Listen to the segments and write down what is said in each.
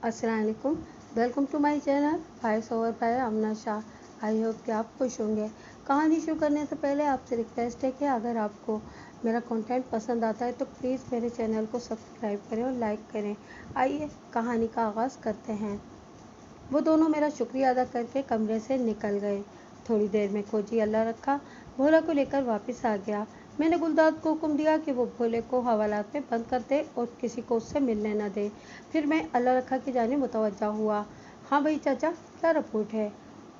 अस्सलाम वालेकुम। Welcome to my channel voice over by Amna Shah. I hope कि आप खुश होंगे। कहानी शुरू करने से पहले आपसे रिक्वेस्ट है कि अगर आपको मेरा कंटेंट पसंद आता है तो प्लीज़ मेरे चैनल को सब्सक्राइब करें और लाइक करें। आइए कहानी का आगाज़ करते हैं। वो दोनों मेरा शुक्रिया अदा करके कमरे से निकल गए। थोड़ी देर में खोजी अल्लाह रखा भोला को लेकर वापस आ गया। मैंने गुलदाद को हुक्म दिया कि वो भोले को हवालात में बंद कर दे और किसी को उससे मिलने न दे। फिर मैं अल्लाह रखा की जानिब मुतवज्जा हुआ। हाँ भाई चाचा, क्या रिपोर्ट है?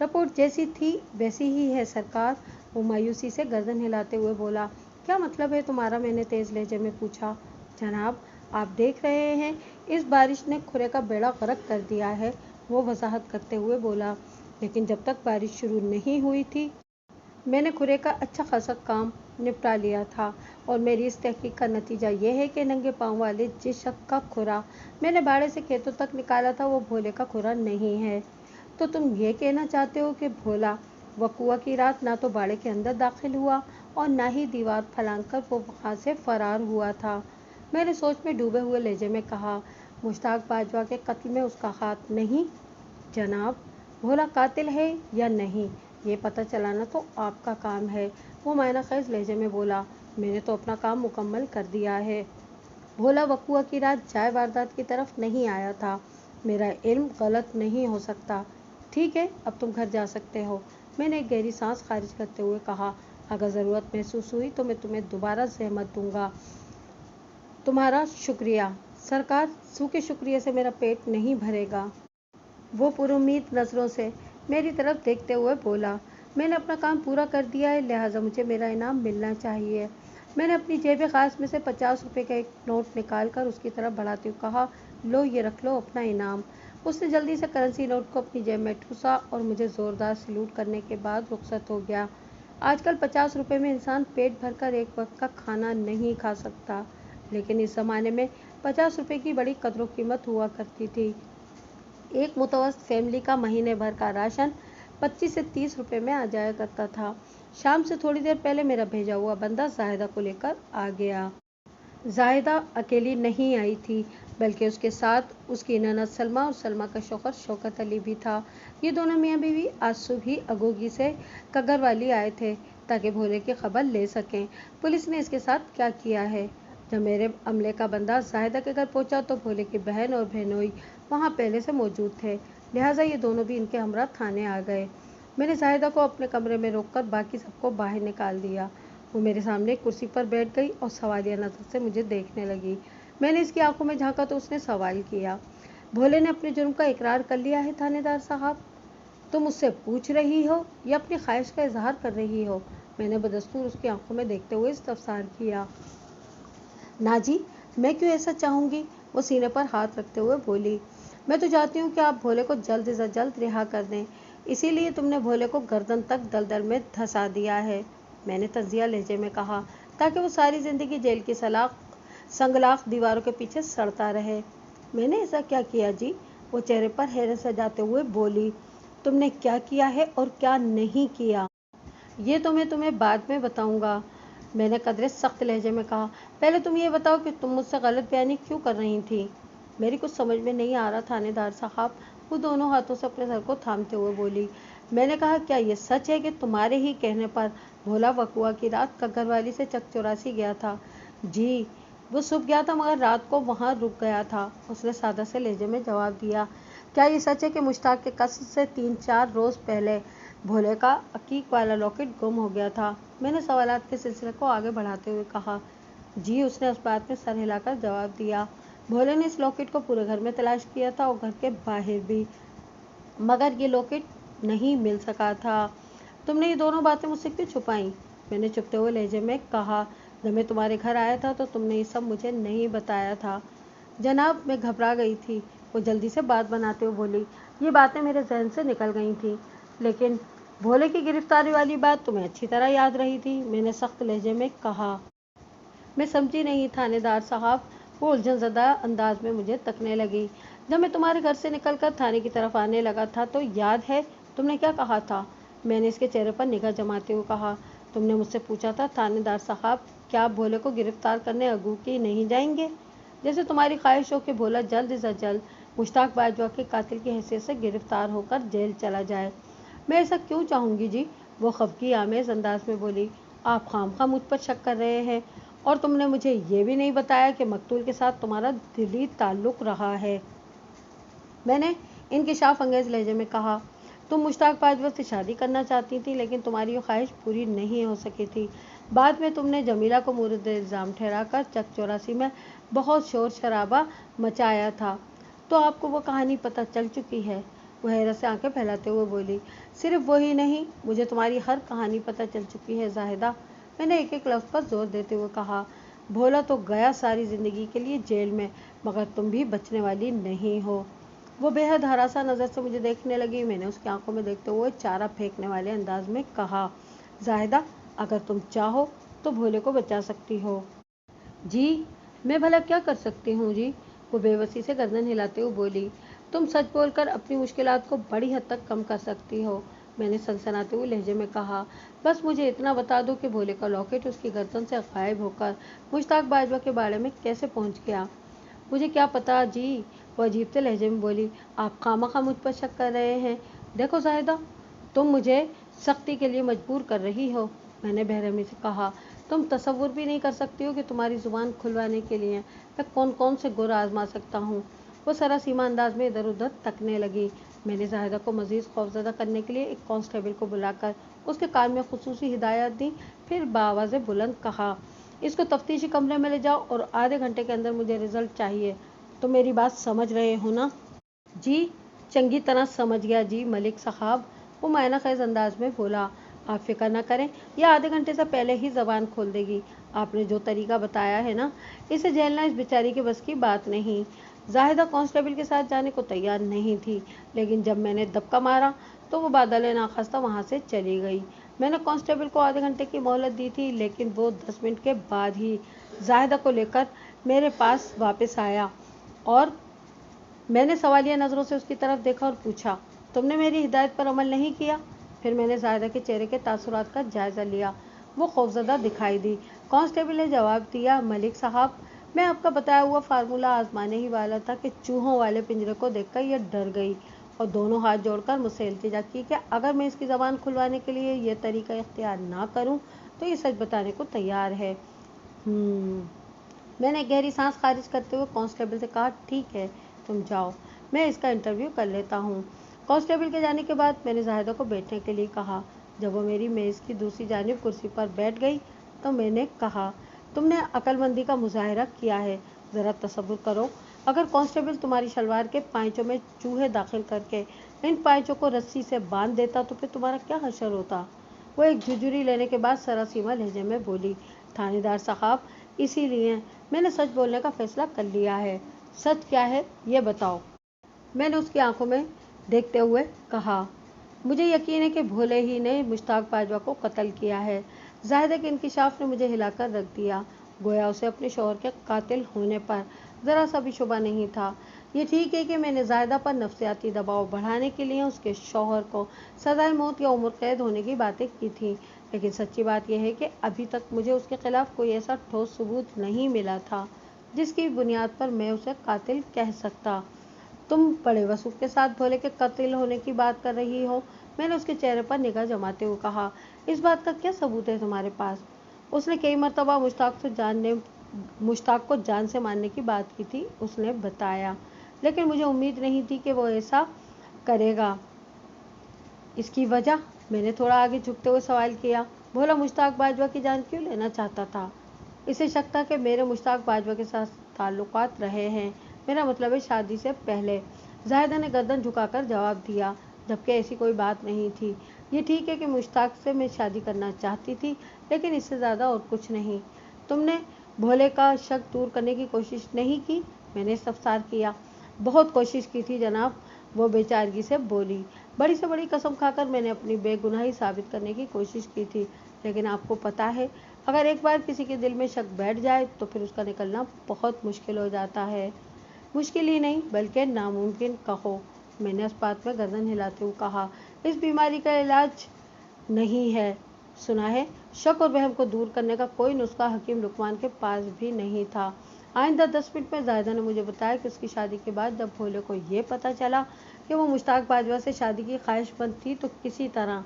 रिपोर्ट जैसी थी वैसी ही है सरकार। वो मायूसी से गर्दन हिलाते हुए बोला। क्या मतलब है तुम्हारा? मैंने तेज़ लहजे में पूछा। जनाब, आप देख रहे हैं इस बारिश ने खुरे का बेड़ा गर्क कर दिया है, वो वजाहत करते हुए बोला। लेकिन जब तक बारिश शुरू नहीं हुई थी मैंने खुरे का अच्छा खासा काम निपटा लिया था और मेरी इस तहकीक का नतीजा ये है कि नंगे पाँव वाले जिस शख्स का खुरा मैंने बाड़े से खेतों तक निकाला था वो भोले का खुरा नहीं है। तो तुम ये कहना चाहते हो कि भोला वकुआ की रात ना तो बाड़े के अंदर दाखिल हुआ और ना ही दीवार फलांग कर वो वहाँ से फरार हुआ था? मैंने सोच में डूबे हुए लहजे में कहा। मुश्ताक बाजवा के कत्ल में उसका हाथ नहीं? जनाब, भोला कातिल है या नहीं ये पता चलाना तो आपका काम है, वो मायना खैज लहजे में बोला। मैंने तो अपना काम मुकम्मल कर दिया है। भोला वकुआ की रात जाए वारदात की तरफ नहीं आया था। मेरा इल्म गलत नहीं हो सकता। ठीक है, अब तुम घर जा सकते हो। मैंने एक गहरी सांस खारिज करते हुए कहा। अगर ज़रूरत महसूस हुई तो मैं तुम्हें दोबारा जहमत दूंगा। तुम्हारा शुक्रिया सरकार, सूखे शुक्रिया से मेरा पेट नहीं भरेगा। वो पुरुम्मीद नज़रों से मेरी तरफ देखते हुए बोला। मैंने अपना काम पूरा कर दिया है, लिहाजा मुझे मेरा इनाम मिलना चाहिए। मैंने अपनी जेब खास में से 50 रुपये का एक नोट निकाल कर उसकी तरफ बढ़ाते हुए कहा, लो ये रख लो अपना इनाम। उसने जल्दी से करेंसी नोट को अपनी जेब में ठूसा और मुझे ज़ोरदार सलूट करने के बाद रुखसत हो गया। आजकल 50 रुपये में इंसान पेट भरकर एक वक्त का खाना नहीं खा सकता, लेकिन इस ज़माने में 50 रुपये की बड़ी कदर कीमत हुआ करती थी। एक मुतवस्सित फैमिली का महीने भर का राशन 25 से 30 रुपये में आ जाया करता था। शाम से थोड़ी देर पहले मेरा भेजा हुआ बंदा जाहिदा को लेकर आ गया। जाहिदा अकेली नहीं आई थी, बल्कि उसके साथ उसकी ननद सलमा और सलमा का शौहर शौकत अली भी था। ये दोनों मियाँ बीवी आज सुबह ही अगोगी से कगरवाली आए थे ताकि भोले की खबर ले सकें पुलिस ने इसके साथ क्या किया है। जब मेरे अमले का बंदा जाहिदा के घर पहुंचा तो भोले की बहन और बहनोई वहाँ पहले से मौजूद थे, लिहाजा ये दोनों भी इनके हमरा थाने आ गए। मैंने जाहिदा को अपने कमरे में रोककर बाकी सबको बाहर निकाल दिया। वो मेरे सामने एक कुर्सी पर बैठ गई और सवालिया नज़र से मुझे देखने लगी। मैंने इसकी आंखों में झांका तो उसने सवाल किया, भोले ने अपने जुर्म का इकरार कर लिया है थानेदार साहब? तुम मुझसे पूछ रही हो या अपनी ख्वाहिश का इजहार कर रही हो? मैंने बदस्तूर उसकी आंखों में देखते हुए इस्तफसार किया। ना जी, मैं क्यों ऐसा चाहूँगी? वो सीने पर हाथ रखते हुए बोली। मैं तो चाहती हूँ कि आप भोले को जल्द से जल्द रिहा कर दें, इसीलिए तुमने भोले को गर्दन तक दलदल में धंसा दिया है, मैंने तंजिया लहजे में कहा, ताकि वो सारी ज़िंदगी जेल की संगलाख दीवारों के पीछे सड़ता रहे। मैंने ऐसा क्या किया जी? वो चेहरे पर हैरत सजाते हुए बोली। तुमने क्या किया है और क्या नहीं किया ये तो मैं तुम्हें बाद में बताऊंगा, मैंने कदरे सख्त लहजे में कहा। पहले तुम ये बताओ कि तुम मुझसे गलत बयानी क्यों कर रही थी? मेरी कुछ समझ में नहीं आ रहा थानेदार साहब, वो दोनों हाथों से अपने सर को थामते हुए बोली। मैंने कहा, क्या ये सच है कि तुम्हारे ही कहने पर भोला वकुआ की रात कगरवाली से चकचौरासी गया था? जी, वो सुबह गया था मगर रात को वहाँ रुक गया था, उसने सादा से लहजे में जवाब दिया। क्या ये सच है कि मुश्ताक के कत्ल से 3-4 रोज़ पहले भोले का अकीक वाला लॉकेट गुम हो गया था? मैंने सवालात के सिलसिले को आगे बढ़ाते हुए कहा। जी, उसने उस बात में सर हिलाकर जवाब दिया। भोले ने इस लॉकेट को पूरे घर में तलाश किया था और घर के बाहर भी, मगर ये लॉकेट नहीं मिल सका था। तुमने ये दोनों बातें मुझसे क्यों छुपाई? मैंने चुपते हुए लहजे में कहा। जब मैं तुम्हारे घर आया था तो तुमने ये सब मुझे नहीं बताया था। जनाब, मैं घबरा गई थी, वो जल्दी से बात बनाते हुए बोली। ये बातें मेरे जहन से निकल गई थी, लेकिन भोले की गिरफ्तारी वाली बात तुम्हें अच्छी तरह याद रही थी, मैंने सख्त लहजे में कहा। मैं समझी नहीं थानेदार साहब, वो उलझन ज़दा अंदाज में मुझे तकने लगी। जब मैं तुम्हारे घर से निकलकर थाने की तरफ आने लगा था तो याद है तुमने क्या कहा था? मैंने इसके चेहरे पर निगाह जमाते हुए कहा। तुमने मुझसे पूछा था, थानेदार साहब, क्या आप भोले को गिरफ्तार करने अगू की नहीं जाएंगे? जैसे तुम्हारी ख्वाहिश हो कि भोला जल्द से जल्द मुश्ताक बाजवा के कातिल की हैसियत से गिरफ्तार होकर जेल चला जाए। मैं ऐसा क्यों चाहूँगी जी? वो खफगी आमेज अंदाज में बोली। आप खामखा मुझ पर शक कर रहे हैं और तुमने मुझे ये भी नहीं बताया कि मकतूल के साथ तुम्हारा दिली ताल्लुक रहा है। मैंने इंकिशाफ अंगेज लहजे में कहा, तुम मुश्ताक बाजवा से शादी करना चाहती थी, लेकिन तुम्हारी ये ख्वाहिश पूरी नहीं हो सकी थी। बाद में तुमने जमीला को मुर्द इल्ज़ाम ठहराकर चक चौरासी में बहुत शोर शराबा मचाया था, तो आपको वो कहानी पता चल चुकी है। वो हैरत से आंखें फैलाते हुए बोली, सिर्फ वही नहीं, मुझे तुम्हारी हर कहानी पता चल चुकी है ज़ाहिदा। मैंने एक एक लफ्ज़ पर जोर देते हुए कहा। भोला तो गया सारी ज़िंदगी के लिए जेल में, मगर तुम भी बचने वाली नहीं हो। वो बेहद हरासा नज़र से मुझे देखने लगी। मैंने उसकी आंखों में देखते हुए चारा फेंकने वाले अंदाज में कहा, ज़ाहिदा, अगर तुम चाहो तो भोले को बचा सकती हो। जी, मैं भला क्या कर सकती हूँ जी? वो बेबसी से गर्दन हिलाते हुए बोली। तुम सच बोलकर अपनी मुश्किलात को बड़ी हद तक कम कर सकती हो। मैंने सनसनाते हुए लहजे में कहा, बस मुझे इतना बता दो कि भोले का लॉकेट उसकी गर्दन से गायब होकर मुश्ताक बाजवा के बाड़े में कैसे पहुँच गया। मुझे क्या पता जी, वो अजीब से लहजे में बोली। आप खामखा मुझ पर शक कर रहे हैं। देखो ज़ाहिदा, तुम मुझे सख्ती के लिए मजबूर कर रही हो। मैंने बेरहमी से कहा, तुम तसव्वुर भी नहीं कर सकती हो कि तुम्हारी ज़ुबान खुलवाने के लिए मैं कौन कौन से गुर आजमा सकता हूँ। वो सरासीमा अंदाज में इधर उधर तकने लगी। मैंने ज़ाहिदा को मज़ीद खौफज़दा करने के लिए एक कांस्टेबल को बुलाकर उसके कान में खुसूसी हिदायत दी, फिर बाआवाज़ बुलंद कहा, इसको तफ्तीशी कमरे में ले जाओ और आधे घंटे के अंदर मुझे रिजल्ट चाहिए। तो मेरी बात समझ रहे हो ना? जी, चंगी तरह समझ गया जी मलिक साहब, वो मायना खैज अंदाज में बोला। आप फिक्र न करें, यह आधे घंटे से पहले ही ज़बान खोल देगी। आपने जो तरीका बताया है ना, इसे झेलना इस बेचारी के बस की बात नहीं। ज़ाहिदा कांस्टेबल के साथ जाने को तैयार नहीं थी, लेकिन जब मैंने दबका मारा तो वो बादल नाखस्ता वहाँ से चली गई। मैंने कांस्टेबल को आधे घंटे की मोहलत दी थी, लेकिन वो 10 मिनट के बाद ही ज़ाहिदा को लेकर मेरे पास वापस आया और मैंने सवालिया नज़रों से उसकी तरफ देखा और पूछा, तुमने मेरी हिदायत पर अमल नहीं किया? फिर मैंने ज़ाहिदा के चेहरे के तासुरात का जायज़ा लिया। वो खौफज़दा दिखाई दी। कांस्टेबल ने जवाब दिया, मलिक साहब, मैं आपका बताया हुआ फार्मूला आजमाने ही वाला था कि चूहों वाले पिंजरे को देखकर यह डर गई और दोनों हाथ जोड़कर मुझसे इल्तिजा की कि अगर मैं इसकी ज़बान खुलवाने के लिए यह तरीका इख्तियार ना करूँ तो ये सच बताने को तैयार है। मैंने गहरी सांस खारिज करते हुए कांस्टेबल से कहा, ठीक है, तुम जाओ, मैं इसका इंटरव्यू कर लेता हूँ। कांस्टेबल के जाने के बाद मैंने ज़ाहिदा को बैठने के लिए कहा। जब वो मेरी मेज़ की दूसरी जानिब कुर्सी पर बैठ गई तो मैंने कहा, तुमने अक्लमंदी का मुजाहरा किया है। ज़रा तसव्वुर करो, अगर कांस्टेबल तुम्हारी शलवार के पाँचों में चूहे दाखिल करके इन पाँचों को रस्सी से बांध देता तो फिर तुम्हारा क्या हशर होता। वो एक झुरझुरी लेने के बाद सरासीमा लहजे में बोली, थानेदार साहब, इसीलिए मैंने सच बोलने का फैसला कर लिया है। सच क्या है ये बताओ। मैंने उसकी आंखों में देखते हुए कहा, मुझे यकीन है कि भोले ही ने मुश्ताक बाजवा को कत्ल किया है। ज़ाहिदा के इंकिशाफ ने मुझे हिलाकर रख दिया। गोया उसे अपने शौहर के कातिल होने पर ज़रा सा भी शुबा नहीं था। ये ठीक है कि मैंने ज़ाहिदा पर नफ्सियाती दबाव बढ़ाने के लिए उसके शौहर को सज़ाए मौत या उम्र कैद होने की बातें की थी, लेकिन सच्ची बात यह है कि अभी तक मुझे उसके खिलाफ कोई ऐसा ठोस सबूत नहीं मिला था जिसकी बुनियाद पर मैं उसे कातिल कह सकता। तुम बड़े वसूख के साथ भोले के कातिल होने की बात कर रही हो। मैंने उसके चेहरे पर निगाह जमाते हुए कहा, इस बात का क्या सबूत है तुम्हारे पास? उसने कई मरतबा मुश्ताक को जान से मारने की बात की थी, उसने बताया, लेकिन मुझे उम्मीद नहीं थी कि वो ऐसा करेगा। इसकी वजह? मैंने थोड़ा आगे झुकते हुए सवाल किया। भोला मुश्ताक बाजवा की जान क्यों लेना चाहता था? इसे शक था कि मेरे मुश्ताक बाजवा के साथ ताल्लुकात रहे हैं, मेरा मतलब है शादी से पहले। ज़ाहिदा ने गर्दन झुकाकर जवाब दिया, जबकि ऐसी कोई बात नहीं थी। ये ठीक है कि मुश्ताक से मैं शादी करना चाहती थी, लेकिन इससे ज़्यादा और कुछ नहीं। तुमने भोले का शक दूर करने की कोशिश नहीं की? मैंने इस्तफसार किया। बहुत कोशिश की थी जनाब, वो बेचारगी से बोली। बड़ी से बड़ी कसम खाकर मैंने अपनी बेगुनाही साबित करने की कोशिश की थी, लेकिन आपको पता है, अगर एक बार किसी के दिल में शक बैठ जाए तो फिर उसका निकलना बहुत मुश्किल हो जाता है। मुश्किल ही नहीं बल्कि नामुमकिन कहो। मैंने उस बात में गर्दन हिलाते हुए कहा, इस बीमारी का इलाज नहीं है। सुना है, शक और वहम को दूर करने का कोई नुस्खा हकीम लुकमान के पास भी नहीं था। आइंदा 10 मिनट में जाहिदा ने मुझे बताया कि उसकी शादी के बाद जब भोले को ये पता चला कि वो मुश्ताक बाजवा से शादी की ख्वाहिशमंद थी तो किसी तरह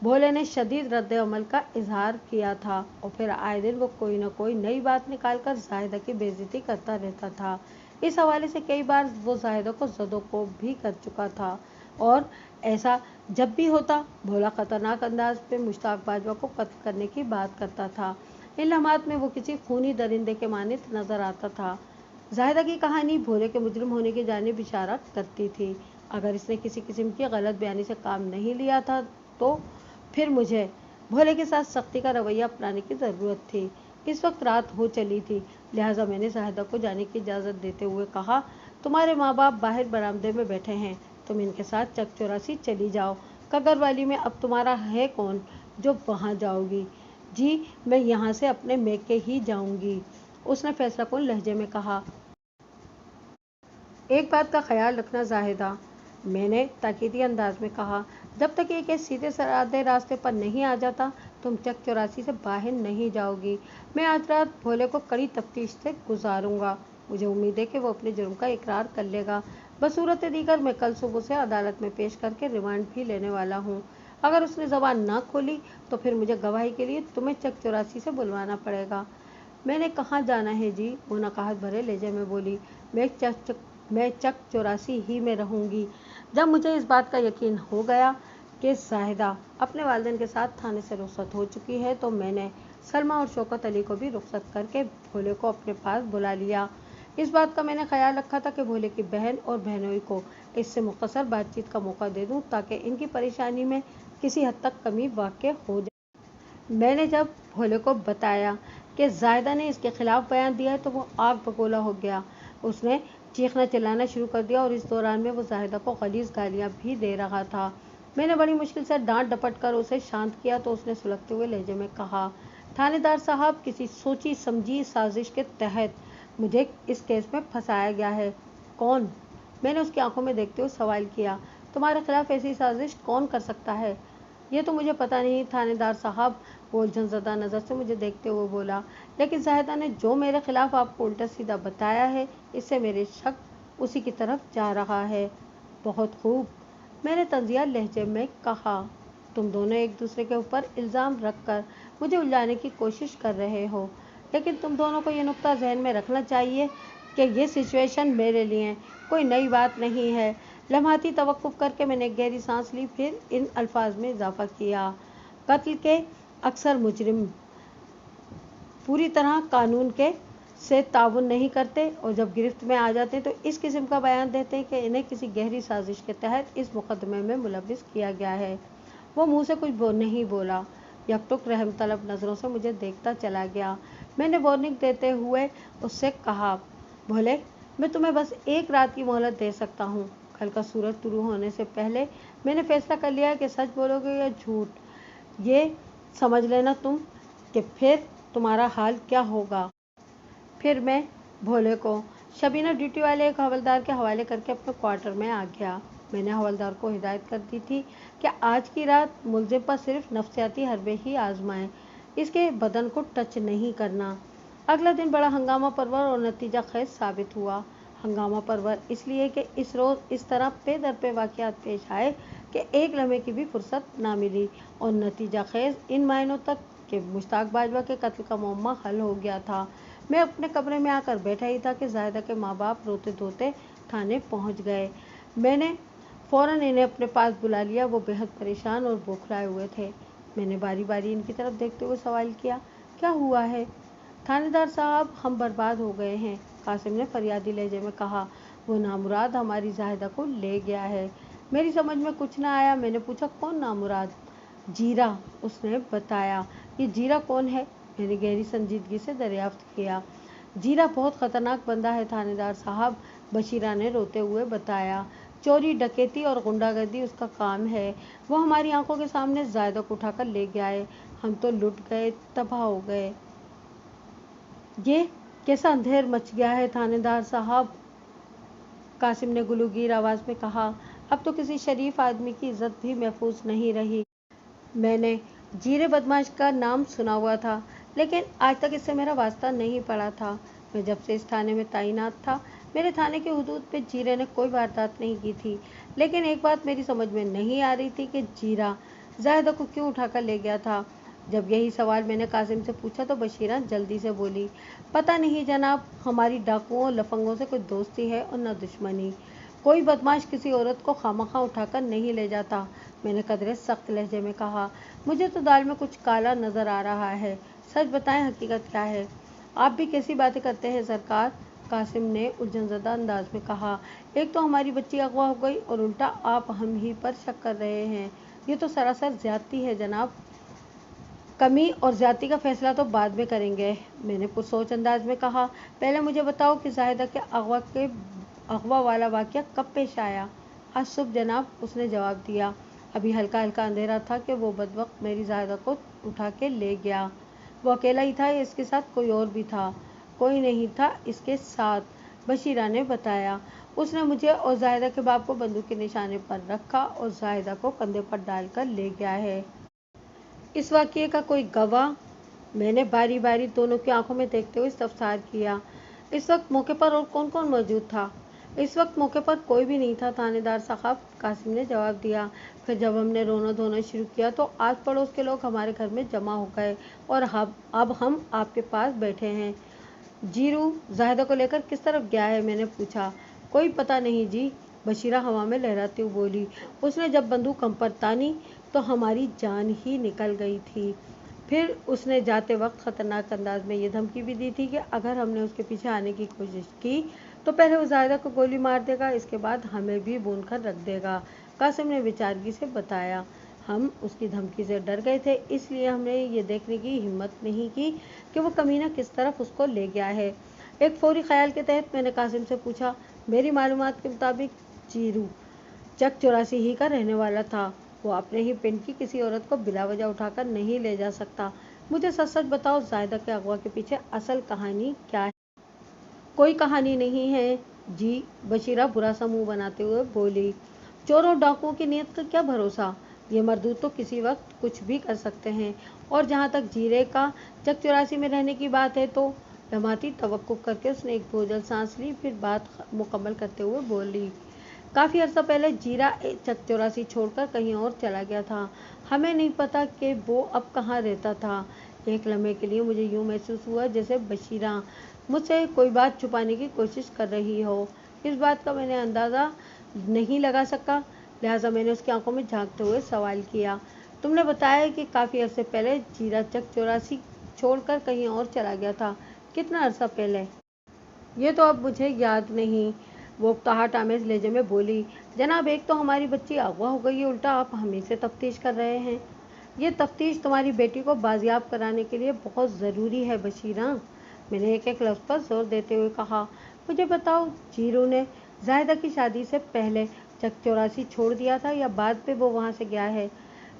भोले ने शदीद रद्द अमल का इजहार किया था और फिर आए दिन वो कोई न कोई नई बात निकालकर जाहिदा की बेइज्जती करता रहता था। इस हवाले से कई बार वो जाहिदा को ज़दो को भी कर चुका था और ऐसा जब भी होता भोला खतरनाक अंदाज में मुश्ताक बाजवा को कत्ल करने की बात करता था। इन लम्हात में वो किसी खूनी दरिंदे के मानित नजर आता था। जाहिदा की कहानी भोले के मुजरिम होने की जानिब इशारा करती थी। अगर इसने किसी किस्म की गलत बयानी से काम नहीं लिया था तो फिर मुझे भोले के साथ सख्ती का रवैया अपनाने की ज़रूरत थी। इस वक्त रात हो चली थी, लिहाजा मैंने जाहिदा को जाने की इजाज़त देते हुए कहा, तुम्हारे माँ बाप बाहर बरामदे में बैठे हैं, तुम इनके साथ चकचौरासी चली जाओ। कगरवाली में अब तुम्हारा है कौन जो वहाँ जाओगी? जी मैं यहाँ से अपने मेके ही जाऊँगी, उसने फैसला कुन लहजे में कहा। एक बात का ख्याल रखना जाहिदा, मैंने ताकीदी अंदाज में कहा, जब तक ये केस सीधे साधे रास्ते पर नहीं आ जाता तुम चकचौरासी से बाहर नहीं जाओगी। मैं आज रात भोले को कड़ी तफ्तीश से गुजारूंगा। मुझे उम्मीद है कि वो अपने जुर्म का इकरार कर लेगा। बसूरत दीगर मैं कल सुबह से अदालत में पेश करके रिमांड भी लेने वाला हूँ। अगर उसने जबान ना खोली तो फिर मुझे गवाही के लिए तुम्हें चकचौरासी से बुलवाना पड़ेगा। मैंने कहाँ जाना है जी? वो नकाहत भरे लहजे में बोली, मैं चकचौरासी ही में रहूँगी। जब मुझे इस बात का यकीन हो गया कि जाहिदा अपने वालिदैन के साथ थाने से रुखसत हो चुकी है तो मैंने सलमा और शौकत अली को भी रुखसत करके भोले को अपने पास बुला लिया। इस बात का मैंने ख्याल रखा था कि भोले की बहन और बहनोई को इससे मुख्तसर बातचीत का मौका दे दूं ताकि इनकी परेशानी में किसी हद तक कमी वाक़ हो जाए। मैंने जब भोले को बताया कि जाहिदा ने इसके खिलाफ बयान दिया है तो वो आग बगोला हो गया। उसने चीखना चिल्लाना शुरू कर दिया और इस दौरान में वो जाहिदा को गलीज़ गालियाँ भी दे रहा था। मैंने बड़ी मुश्किल से डांट डपट कर उसे शांत किया तो उसने सुलगते हुए लहजे में कहा, थानेदार साहब, किसी सोची समझी साजिश के तहत मुझे इस केस में फंसाया गया है। कौन? मैंने उसकी आंखों में देखते हुए सवाल किया। तुम्हारे खिलाफ ऐसी साजिश कौन कर सकता है? ये तो मुझे पता नहीं थानेदार साहब, वो उलझनज़दा नज़र से मुझे देखते हुए बोला, लेकिन जाहिदा ने जो मेरे खिलाफ आपको उल्टा सीधा बताया है इससे मेरे शक उसी की तरफ जा रहा है। बहुत खूब, मैंने तंजिया लहजे में कहा, तुम दोनों एक दूसरे के ऊपर इल्ज़ाम रखकर मुझे उलझाने की कोशिश कर रहे हो, लेकिन तुम दोनों को ये नुक्ता जहन में रखना चाहिए कि ये सिचुएशन मेरे लिए कोई नई बात नहीं है। लम्हाती तवक्कुफ करके मैंने गहरी सांस ली, फिर इन अल्फाज में इजाफा किया, कत्ल के अक्सर मुजरिम पूरी तरह कानून के से ताउन नहीं करते और जब गिरफ्त में आ जाते हैं तो इस किस्म का बयान देते हैं कि इन्हें किसी गहरी साजिश के तहत इस मुकदमे में मुलविस किया गया है। वो मुंह से कुछ नहीं बोला, यकटुक रहम तलब नज़रों से मुझे देखता चला गया। मैंने वार्निंग देते हुए उससे कहा, भोले, मैं तुम्हें बस एक रात की मोहलत दे सकता हूँ। कल का सूरज तुलू होने से पहले मैंने फैसला कर लिया है कि सच बोलोगे या झूठ, ये समझ लेना तुम कि फिर तुम्हारा हाल क्या होगा। फिर मैं भोले को शबीना ड्यूटी वाले एक हवलदार के हवाले करके अपने क्वार्टर में आ गया। मैंने हवलदार को हिदायत कर दी थी कि आज की रात मुलजिम पर सिर्फ नफ्सियाती हरबे ही आजमाएं, इसके बदन को टच नहीं करना। अगला दिन बड़ा हंगामा परवर और नतीजा खेज साबित हुआ। हंगामा परवर इसलिए कि इस रोज़ इस तरह पे दर पे वाक़यात पेश आए कि एक लम्हे की भी फुर्सत ना मिली, और नतीजा खेज इन मायनों तक कि मुश्ताक बाजवा के कत्ल का मुअम्मा हल हो गया था। मैं अपने कमरे में आकर बैठा ही था कि जाहिदा के माँ बाप रोते धोते थाने पहुंच गए। मैंने फ़ौरन इन्हें अपने पास बुला लिया। वो बेहद परेशान और बौखलाए हुए थे। मैंने बारी बारी इनकी तरफ देखते हुए सवाल किया, क्या हुआ है? थानेदार साहब, हम बर्बाद हो गए हैं, कासिम ने फरियादी लहजे में कहा। वो नामुराद हमारी जाहिदा को ले गया है। मेरी समझ में कुछ ना आया। मैंने पूछा, कौन नामुराद? जीरा, उसने बताया। ये जीरा कौन है? मैंने गहरी संजीदगी से दरियाफ्त किया। जीरा बहुत ख़तरनाक बंदा है थानेदार साहब, बशीरा ने रोते हुए बताया। चोरी डकैती और गुंडागर्दी उसका काम है। वो हमारी आंखों के सामने जायदा को उठाकर ले गया है। हम तो लुट गए, तबाह हो गए। ये कैसा अंधेर मच गया है थानेदार साहब, कासिम ने गुलूगीर आवाज़ में कहा। अब तो किसी शरीफ आदमी की इज्जत भी महफूज नहीं रही। मैंने जीरे बदमाश का नाम सुना हुआ था, लेकिन आज तक इससे मेरा वास्ता नहीं पड़ा था। मैं जब से इस थाने में तैनात था, मेरे थाने की हदूद पे जीरे ने कोई वारदात नहीं की थी। लेकिन एक बात मेरी समझ में नहीं आ रही थी कि जीरा जाहिदा को क्यों उठाकर ले गया था। जब यही सवाल मैंने कासिम से पूछा तो बशीरा जल्दी से बोली, पता नहीं जनाब, हमारी डाकुओं और लफंगों से कोई दोस्ती है और न दुश्मनी। कोई बदमाश किसी औरत को खामखा उठाकर नहीं ले जाता। मैंने कदरे सख्त लहजे में कहा, मुझे तो दाल में कुछ काला नजर आ रहा है। सच बताएं, हकीकत क्या है? आप भी कैसी बातें करते हैं सरकार? कासिम ने उलझनज़दा अंदाज में कहा, एक तो हमारी बच्ची अगवा हो गई और उल्टा आप हम ही पर शक कर रहे हैं। ये तो सरासर ज्यादती है जनाब। कमी और ज्यादती का फैसला तो बाद में करेंगे, मैंने पुरसोच अंदाज में कहा। पहले मुझे बताओ कि जाहिदा के अगवा वाला वाक़या कब पेश आया? आज सुबह जनाब, उसने जवाब दिया। अभी हल्का हल्का अंधेरा था कि वो बदवक्त मेरी जाहिदा को उठा के ले गया। वो अकेला ही था या इसके साथ कोई और भी था? कोई नहीं था इसके साथ, बशीरा ने बताया। उसने मुझे और जाहिदा के बाप को बंदूक के निशाने पर रखा और जाहिदा को कंधे पर डालकर ले गया है। इस वाक़ये का कोई गवाह? मैंने बारी बारी दोनों की आंखों में देखते हुए इस्तफसार किया। इस वक्त मौके पर और कौन कौन मौजूद था? इस वक्त मौके पर कोई भी नहीं था थानेदार साहब, कासिम ने जवाब दिया। फिर जब हमने रोना धोना शुरू किया तो आस पड़ोस के लोग हमारे घर में जमा हो गए और अब हम आपके पास बैठे हैं। जीरू जाहिदा को लेकर किस तरफ गया है? मैंने पूछा। कोई पता नहीं जी, बशीरा हवा में लहराती हुई बोली। उसने जब बंदूक हम पर तानी तो हमारी जान ही निकल गई थी। फिर उसने जाते वक्त खतरनाक अंदाज में ये धमकी भी दी थी कि अगर हमने उसके पीछे आने की कोशिश की तो पहले वो जाहिदा को गोली मार देगा, इसके बाद हमें भी भून कर रख देगा। कासिम ने बेचारगी से बताया। हम उसकी धमकी से डर गए थे, इसलिए हमने ये देखने की हिम्मत नहीं की कि वो कमीना किस तरफ उसको ले गया है। एक फौरी ख्याल के तहत मैंने कासिम से पूछा, मेरी मालूमात के मुताबिक जीरू चक 84 ही का रहने वाला था। वो अपने ही पिंड की किसी औरत को बिला वजह उठाकर नहीं ले जा सकता। मुझे सच सच बताओ, जाहिदा के अगवा के पीछे असल कहानी क्या है? कोई कहानी नहीं है जी, बशीरा बुरा सा मुंह बनाते हुए बोली। चोर और डाकुओं की नीयत का क्या भरोसा? ये मर्दूद तो किसी वक्त कुछ भी कर सकते हैं। और जहाँ तक जीरे का चक 84 में रहने की बात है तो लम्हाती तवक्कुफ करके उसने एक बोझल सांस ली, फिर बात मुकम्मल करते हुए बोली। काफ़ी अर्सा पहले जीरा चक 84 छोड़कर कहीं और चला गया था। हमें नहीं पता कि वो अब कहाँ रहता था। एक लम्हे के लिए मुझे यूँ महसूस हुआ जैसे बशीरा मुझसे कोई बात छुपाने की कोशिश कर रही हो। इस बात का मैंने अंदाज़ा नहीं लगा सका, लिहाजा मैंने उसकी आंखों में झांकते हुए सवाल किया। तुमने बताया कि काफ़ी अरसे पहले जीरा चक 84 छोड़कर कहीं और चला गया था। कितना अरसा पहले? ये तो अब मुझे याद नहीं, वो उकताहट आमेज लहजे में बोली। जनाब, एक तो हमारी बच्ची अगवा हो गई है, उल्टा आप हमें से तफ्तीश कर रहे हैं। ये तफ्तीश तुम्हारी बेटी को बाजियाब कराने के लिए बहुत ज़रूरी है बशीरा, मैंने एक एक लफ्ज़ पर जोर देते हुए कहा। मुझे बताओ, जीरू ने जाहिदा की शादी से पहले चक 84 छोड़ दिया था या बाद में वो वहाँ से गया है?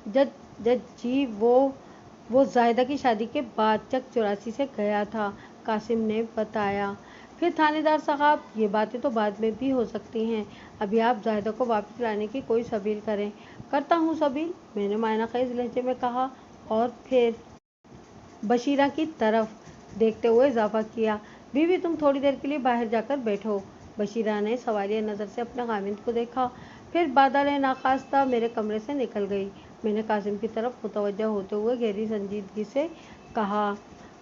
जज जज जी, वो जाहिदा की शादी के बाद चक 84 से गया था, कासिम ने बताया। फिर थानेदार साहब, ये बातें तो बाद में भी हो सकती हैं। अभी आप जाहिदा को वापस लाने की कोई सबील करें। करता हूँ सबील, मैंने मायना खेज लहजे में कहा और फिर बशीरा की तरफ देखते हुए इजाफा किया। बीवी, तुम थोड़ी देर के लिए बाहर जाकर बैठो। बशीरा ने सवालिया नज़र से अपने खामिद को देखा, फिर बादल नाखास्ता मेरे कमरे से निकल गई। मैंने कासिम की तरफ मुतवज्जह होते हुए गहरी संजीदगी से कहा,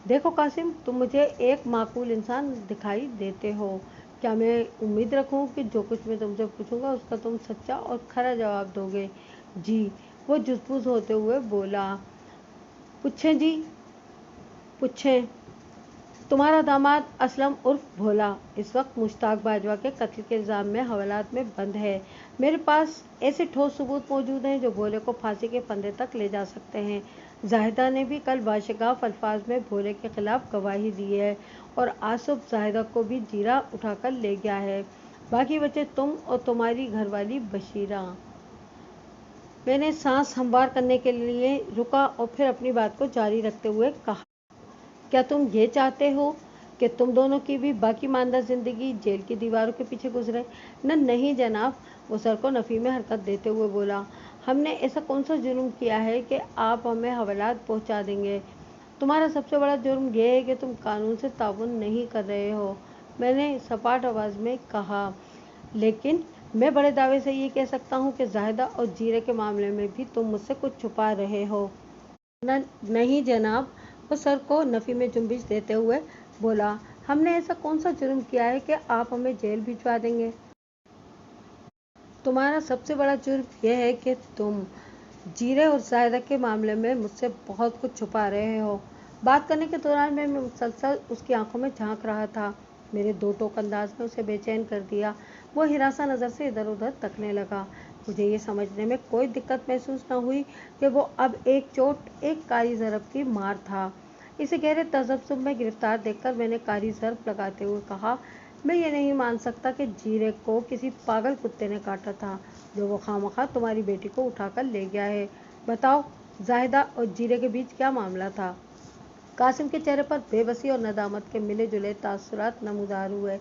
देखो कासिम, तुम मुझे एक माकूल इंसान दिखाई देते हो। क्या मैं उम्मीद रखूं कि जो कुछ मैं तुमसे पूछूंगा उसका तुम सच्चा और खरा जवाब दोगे? जी, वो जुज़बुज़ होते हुए बोला। पूछें जी, पूछें। तुम्हारा दामाद असलम उर्फ भोला इस वक्त मुश्ताक बाजवा के कत्ल के इल्ज़ाम में हवालात में बंद है। मेरे पास ऐसे ठोस सबूत मौजूद हैं जो भोले को फांसी के फंदे तक ले जा सकते हैं। जाहिदा ने भी कल बाशगाफ अल्फाज में भोले के खिलाफ गवाही दी है और आसुब जाहिदा को भी जीरा उठाकर ले गया है। बाकी बचे तुम और तुम्हारी घरवाली बशीरा। मैंने सांस हमवार करने के लिए रुका और फिर अपनी बात को जारी रखते हुए कहा, क्या तुम ये चाहते हो कि तुम दोनों की भी बाकी मानदा ज़िंदगी जेल की दीवारों के पीछे गुजरे? नहीं जनाब, वो सर को नफ़ी में हरकत देते हुए बोला। हमने ऐसा कौन सा जुर्म किया है कि आप हमें हवालात पहुंचा देंगे? तुम्हारा सबसे बड़ा जुर्म ये है कि तुम कानून से ताउन नहीं कर रहे हो, मैंने सपाट आवाज़ में कहा। लेकिन मैं बड़े दावे से ये कह सकता हूँ कि जाहिदा और जीरे के मामले में भी तुम मुझसे कुछ छुपा रहे हो। नहीं जनाब, वो सर को नफ़ी में जुम्बिश देते हुए बोला। हमने ऐसा कौन सा जुर्म किया है कि आप हमें जेल भिजवा देंगे? तुम्हारा सबसे बड़ा जुर्म यह है कि तुम जीरे और जायदा के मामले में मुझसे बहुत कुछ छुपा रहे हो। बात करने के दौरान मैं मुसलसल उसकी आंखों में झांक रहा था। मेरे दो टोक अंदाज ने उसे बेचैन कर दिया। वो हिरासा नज़र से इधर उधर तकने लगा। मुझे ये समझने में कोई दिक्कत महसूस न हुई कि वो अब एक चोट एक कारी ज़रब की मार था। इसे गहरे तसब्बुर में गिरफ्तार देखकर मैंने कारी ज़रब लगाते हुए कहा, मैं ये नहीं मान सकता कि जीरे को किसी पागल कुत्ते ने काटा था जो वो खामखा तुम्हारी बेटी को उठाकर ले गया है। बताओ, जाहिदा और जीरे के बीच क्या मामला था? कासिम के चेहरे पर बेबसी और नदामत के मिले जुले तासुरात नमूदार हुए।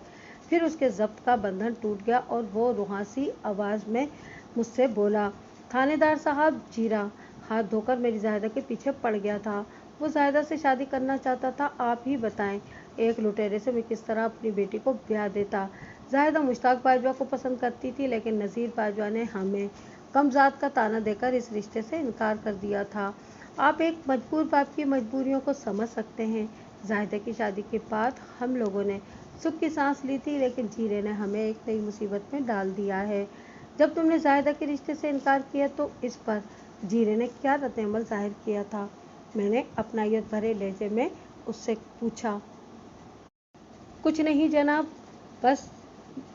फिर उसके जब्त का बंधन टूट गया और वो रुहासी आवाज़ में मुझसे बोला, थानेदार साहब, जीरा हाथ धोकर मेरी जाहिदा के पीछे पड़ गया था। वो जाहिदा से शादी करना चाहता था। आप ही बताएं, एक लुटेरे से मैं किस तरह अपनी बेटी को ब्याह देता? जाहिदा मुश्ताक बाजवा को पसंद करती थी, लेकिन नज़ीर बाजवा ने हमें कमज़ात का ताना देकर इस रिश्ते से इनकार कर दिया था। आप एक मजबूर बाप की मजबूरियों को समझ सकते हैं। जाहिदा की शादी के बाद हम लोगों ने सुख की सांस ली थी, लेकिन जीरे ने हमें एक नई मुसीबत में डाल दिया है। जब तुमने जाहिदा के रिश्ते से इनकार किया तो इस पर जीरे ने क्या रद्द-ए-अमल जाहिर किया था? मैंने अपनायत भरे लहजे में उससे पूछा। कुछ नहीं जनाब, बस,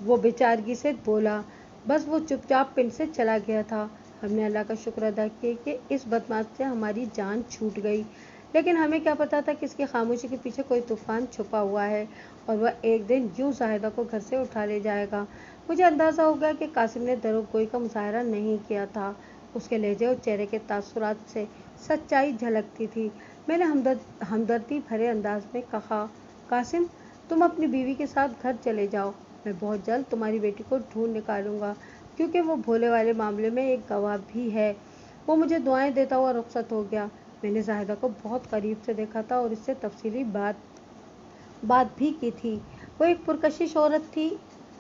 वो बेचारगी से बोला। बस वो चुपचाप पिंड से चला गया था। हमने अल्लाह का शुक्र अदा किया कि इस बदमाश से हमारी जान छूट गई, लेकिन हमें क्या पता था कि इसकी खामोशी के पीछे कोई तूफान छुपा हुआ है और वह एक दिन यूं जाहिदा को घर से उठा ले जाएगा। मुझे अंदाज़ा हो गया कि कासिम ने दरोगोई का मुजाहरा नहीं किया था। उसके लहजे और चेहरे के तासुरात से सच्चाई झलकती थी। मैंने हमदर्दी भरे अंदाज में कहा, कासिम, तुम अपनी बीवी के साथ घर चले जाओ। मैं बहुत जल्द तुम्हारी बेटी को ढूंढ निकालूंगा, क्योंकि वो भोले वाले मामले में एक गवाह भी है। वो मुझे दुआएं देता हुआ रुखसत हो गया। मैंने जाहिदा को बहुत करीब से देखा था और इससे तफसीली बात भी की थी। वो एक पुरकशिश औरत थी।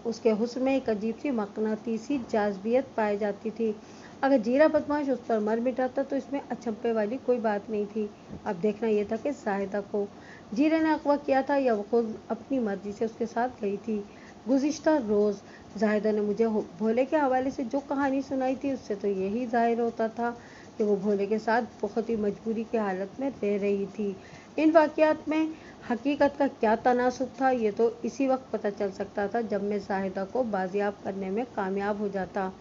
उसके हुस्न में एक अजीब सी मकनातीसी जाज़बियत पाई जाती थी। अगर जीरा बदमाश उस पर मर मिटाता तो इसमें अचंभे वाली कोई बात नहीं थी। अब देखना यह था कि जाहिदा को जीरे ने अगवा किया था या वो खुद अपनी मर्जी से उसके साथ गई थी। गुज़िश्ता रोज़ जाहिदा ने मुझे भोले के हवाले से जो कहानी सुनाई थी, उससे तो यही जाहिर होता था कि वो भोले के साथ बहुत ही मजबूरी की हालत में रह रही थी। इन वाक़यात में हकीकत का क्या तनासुब था, ये तो इसी वक्त पता चल सकता था जब मैं जाहिदा को बाजियाब करने में कामयाब हो जाता।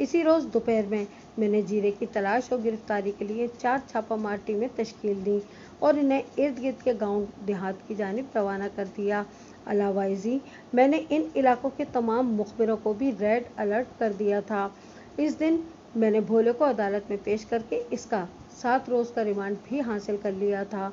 इसी रोज़ दोपहर में मैंने जीरे की तलाश और गिरफ्तारी के लिए 4 छापामार टीमें तश्कील दी और इन्हें इर्द गिर्द के गांव देहात की जानिब रवाना कर दिया। अलावाइजी, मैंने इन इलाकों के तमाम मुखबिरों को भी रेड अलर्ट कर दिया था। इस दिन मैंने भोले को अदालत में पेश करके इसका 7 रोज़ का रिमांड भी हासिल कर लिया था।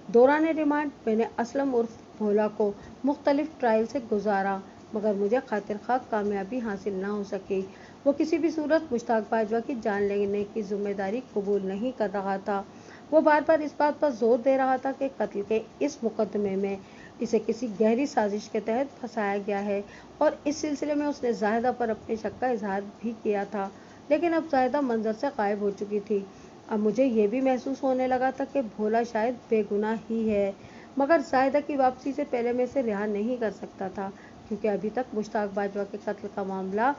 दौरान रिमांड मैंने असलम उर्फ भोला को मुख्तलिफ ट्रायल से गुजारा, मगर मुझे खातिर खा कामयाबी हासिल ना हो सकी। वो किसी भी सूरत मुश्ताक बाजवा की जान लेने की जिम्मेदारी कबूल नहीं कर रहा था। वो बार बार इस बात पर जोर दे रहा था कि कत्ल के इस मुकदमे में इसे किसी गहरी साजिश के तहत फंसाया गया है, और इस सिलसिले में उसने जाहिदा पर अपने शक का इजहार भी किया था। लेकिन अब जाहिदा मंजर से गायब हो चुकी थी। अब मुझे ये भी महसूस होने लगा था कि भोला शायद बेगुनाह ही है, मगर जाहिदा की वापसी से पहले मैं इसे रिहा नहीं कर सकता था, क्योंकि अभी तक मुश्ताक बाजवा के कत्ल का मामला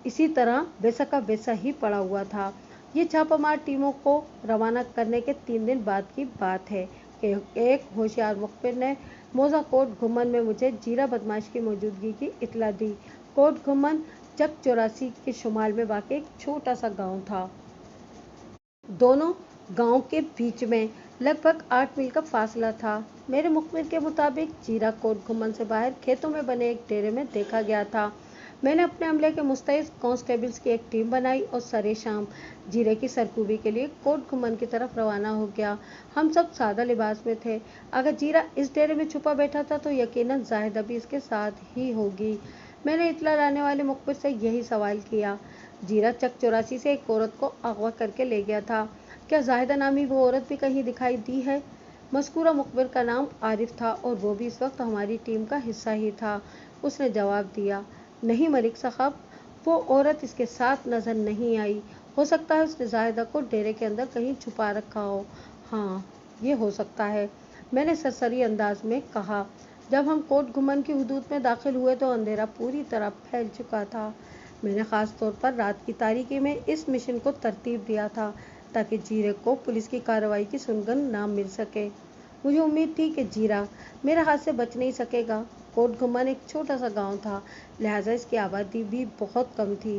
इसी तरह वैसा का वैसा ही पड़ा हुआ था। ये छापामार टीमों को रवाना करने के 3 दिन बाद की बात है कि एक होशियार मुखबिर ने मोजा कोट घुमन में मुझे जीरा बदमाश की मौजूदगी की इत्तला दी। कोट घुमन चक 84 के शुमाल में वाक़ एक छोटा सा गांव था। दोनों गांव के बीच में लगभग 8 मील का फासला था। मेरे मुखबिर के मुताबिक जीरा कोट घुमन से बाहर खेतों में बने एक डेरे में देखा गया था। मैंने अपने अमले के मुस्तैद कांस्टेबल्स की एक टीम बनाई और सरे शाम जीरे की सरकूबी के लिए कोट घुमन की तरफ रवाना हो गया। हम सब सादा लिबास में थे। अगर जीरा इस डेरे में छुपा बैठा था तो यकीनन जाहिदा भी इसके साथ ही होगी। मैंने इत्तला लाने वाले मुखबिर से यही सवाल किया। जीरा चक 84 से एक औरत को अगवा करके ले गया था। क्या जाहिदा नामी वो औरत भी कहीं दिखाई दी है? मज़कूरा मुखबिर का नाम आरिफ था और वो भी इस वक्त हमारी टीम का हिस्सा ही था। उसने जवाब दिया, नहीं मलिक साहब, वो औरत इसके साथ नज़र नहीं आई। हो सकता है उसने जाहिदा को डेरे के अंदर कहीं छुपा रखा हो। हाँ, ये हो सकता है, मैंने सरसरी अंदाज में कहा। जब हम कोट घुमन की हदूद में दाखिल हुए तो अंधेरा पूरी तरह फैल चुका था। मैंने ख़ास तौर पर रात की तारीकी में इस मिशन को तरतीब दिया था ताकि जीरे को पुलिस की कार्रवाई की सुनगन ना मिल सके। मुझे उम्मीद थी कि जीरा मेरे हाथ से बच नहीं सकेगा। कोट घुमन एक छोटा सा गांव था, लिहाजा इसकी आबादी भी बहुत कम थी।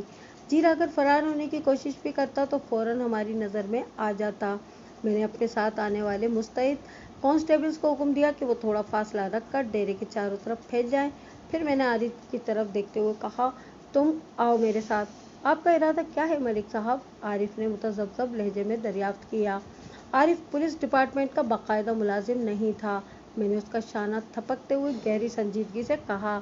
जीरा अगर फरार होने की कोशिश भी करता तो फौरन हमारी नज़र में आ जाता। मैंने अपने साथ आने वाले मुस्तैद कांस्टेबल्स को हुक्म दिया कि वो थोड़ा फासला रखकर डेरे के चारों तरफ फैल जाएं। फिर मैंने आरिफ की तरफ देखते हुए कहा, तुम आओ मेरे साथ। आपका इरादा क्या है मलिक साहब? आरिफ ने मुतज़ब्ज़ब लहजे में दरियाफ्त किया। आरिफ पुलिस डिपार्टमेंट का बाकायदा मुलाजिम नहीं था। मैंने उसका शाना थपकते हुए गहरी संजीदगी से कहा,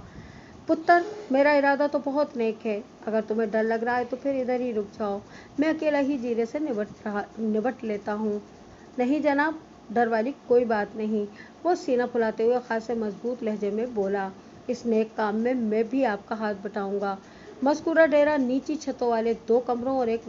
पुत्र, मेरा इरादा तो बहुत नेक है। अगर तुम्हें डर लग रहा है तो फिर इधर ही रुक जाओ, मैं अकेला ही जीरे से निबट लेता हूँ। नहीं जनाब, डर वाली कोई बात नहीं, वो सीना फुलाते हुए खासे मजबूत लहजे में बोला। इस नेक काम में मैं भी आपका हाथ बटाऊंगा। मज़कूरा डेरा नीची छतों वाले 2 कमरों और एक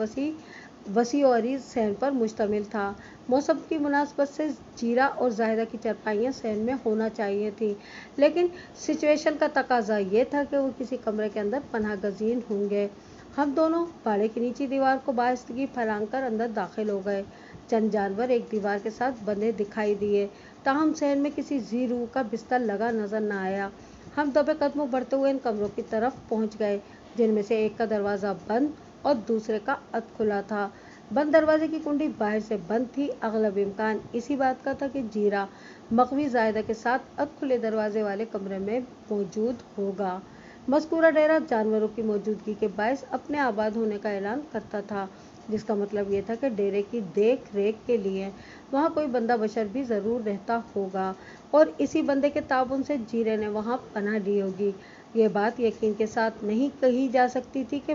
वसी और अरीज सहन पर मुश्तमिल था। मौसम की मुनासबत से जीरा और जाहिदा की चरपाइयाँ सहन में होना चाहिए थी, लेकिन सिचुएशन का तकाजा ये था कि वो किसी कमरे के अंदर पनाह गजीन होंगे। हम दोनों बाड़े की नीची दीवार को बाइस्तगी फैलाकर अंदर दाखिल हो गए। चंद जानवर एक दीवार के साथ बंधे दिखाई दिए, ताहम सहन में किसी जी रूह का बिस्तर लगा नजर न आया। हम दबे कदमों बढ़ते हुए इन कमरों की तरफ पहुंच गए, जिनमें से एक का दरवाज़ा बंद और दूसरे का अध खुला था। बंद दरवाजे की कुंडी बाहर से बंद थी। अगलब इम्कान इसी बात का था कि जीरा मकवी जायदा के साथ अध खुले दरवाजे वाले कमरे में मौजूद होगा। मज़कूरा डेरा जानवरों की मौजूदगी के बायस अपने आबाद होने का ऐलान करता था, जिसका मतलब ये था कि डेरे की देख रेख के लिए वहाँ कोई बंदा बशर भी ज़रूर रहता होगा और इसी बंदे के ताबुन से जीरे ने वहाँ पनाह ली होगी। ये बात यकीन के साथ नहीं कही जा सकती थी कि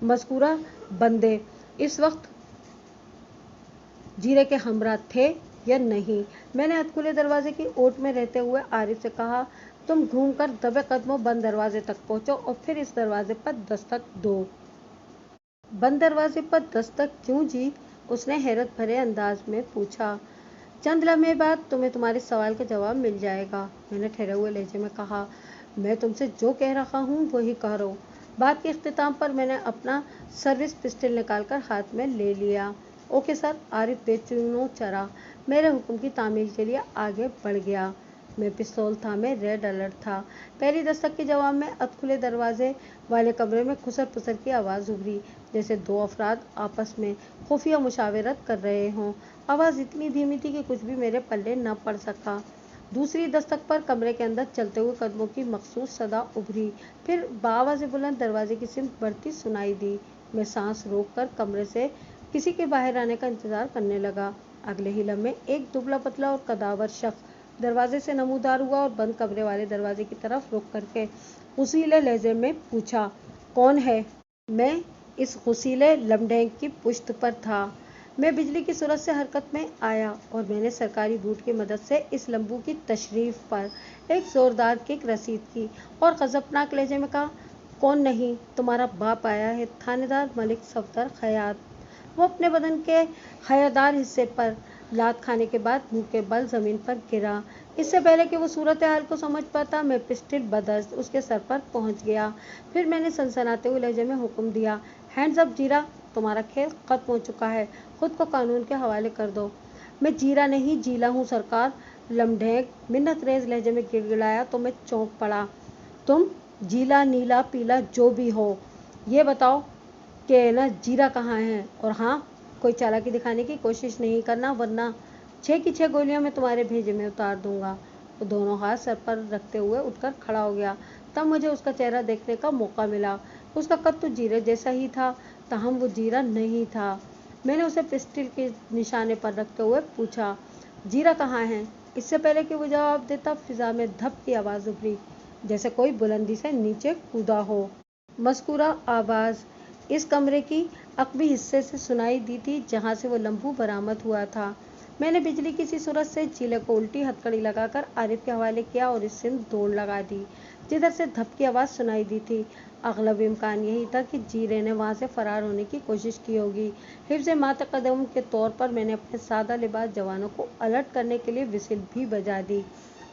मज़कूरा बंदे इस वक्त जीरे के हमरा थे या नहीं। मैंने अधखुले दरवाजे की ओट में रहते हुए आरिफ से कहा, तुम घूमकर दबे कदमों बंद दरवाजे तक पहुंचो और फिर इस दरवाजे पर दस्तक दो। बंद दरवाजे पर दस्तक क्यों जी? उसने हैरत भरे अंदाज में पूछा। चंद लम्हे बाद तुम्हें तुम्हारे सवाल का जवाब मिल जाएगा, मैंने ठहरे हुए लहजे में कहा। मैं तुमसे जो कह रहा हूँ वही कह रहा हूँ। बात के इख्तिताम पर मैंने अपना सर्विस पिस्टल निकालकर हाथ में ले लिया। ओके सर, आरिफ बेचैनों चरा मेरे हुक्म की तामील के लिए आगे बढ़ गया। मैं पिस्तौल थामे रेड अलर्ट था। पहली दस्तक के जवाब में अधखुले दरवाजे वाले कमरे में खुसर पुसर की आवाज़ उभरी, जैसे 2 अफराद आपस में खुफिया मुशावरत कर रहे हों। आवाज़ इतनी धीमी थी कि कुछ भी मेरे पल्ले न पड़ सका। दूसरी दस्तक पर कमरे के अंदर चलते हुए कदमों की मखसूस सदा उभरी, फिर बाआवाज़ बुलंद दरवाजे की सिमत बढ़ती सुनाई दी। मैं सांस रोक कर कमरे से किसी के बाहर आने का इंतजार करने लगा। अगले ही लम्हे एक दुबला पतला और कदावर शख्स दरवाजे से नमूदार हुआ और बंद कमरे वाले दरवाजे की तरफ रुख करके गुसीले लहजे में पूछा, कौन है? मैं इस गुसीले लमडेंग की पुश्त पर था। मैं बिजली की सूरत से हरकत में आया और मैंने सरकारी बूट की मदद से इस लंबू की तशरीफ पर एक जोरदार किक रसीद की और गजबनाक लहजे में कहा, कौन नहीं, तुम्हारा बाप आया है, थानेदार मलिक सफदर खयात। वो अपने बदन के हयादार हिस्से पर लात खाने के बाद मुंह के बल जमीन पर गिरा। इससे पहले कि वो सूरत हाल को समझ पाता, मैं पिस्टल बदस्त उसके सर पर पहुंच गया। फिर मैंने सनसनाते हुए लहजे में हुक्म दिया, हैंड्स अप जीरा, तुम्हारा खेल खत्म हो चुका है, खुद को कानून के हवाले कर दो। मैं जीरा नहीं जीला हूँ सरकार, लमढेंग मिन्नत रेज लहजे में गिड़गिड़ाया तो मैं चौंक पड़ा। तुम जीला नीला पीला जो भी हो, ये बताओ कि ना जीरा कहाँ है, और हाँ, कोई चालाकी दिखाने की कोशिश नहीं करना वरना 6 की 6 गोलियां मैं तुम्हारे भेजे में उतार दूंगा। वो दोनों हाथ सर पर रखते हुए उठकर खड़ा हो गया। तब मुझे उसका चेहरा देखने का मौका मिला। उसका कद तो जीरे जैसा ही था, ताहम वो जीरा नहीं था। मैंने उसे पिस्टल के निशाने पर रखते हुए पूछा, जीरा कहाँ है? इससे पहले कि वो जवाब देता, फिजा में धप की आवाज़ उभरी, जैसे कोई बुलंदी से नीचे कूदा हो। मज़कूरा आवाज़ इस कमरे की अकबी हिस्से से सुनाई दी थी जहाँ से वो लम्बू बरामद हुआ था। मैंने बिजली की सी सूरत से जीले को उल्टी हथकड़ी लगाकर आरिफ के हवाले किया और इस सिम दौड़ लगा दी जिधर से धप की आवाज़ सुनाई दी थी। अगलब इम्कान यही था कि जीरे ने वहाँ से फरार होने की कोशिश की होगी। हिफ्ज़ मातकदम के तौर पर मैंने अपने सादा लिबास जवानों को अलर्ट करने के लिए विसिल भी बजा दी।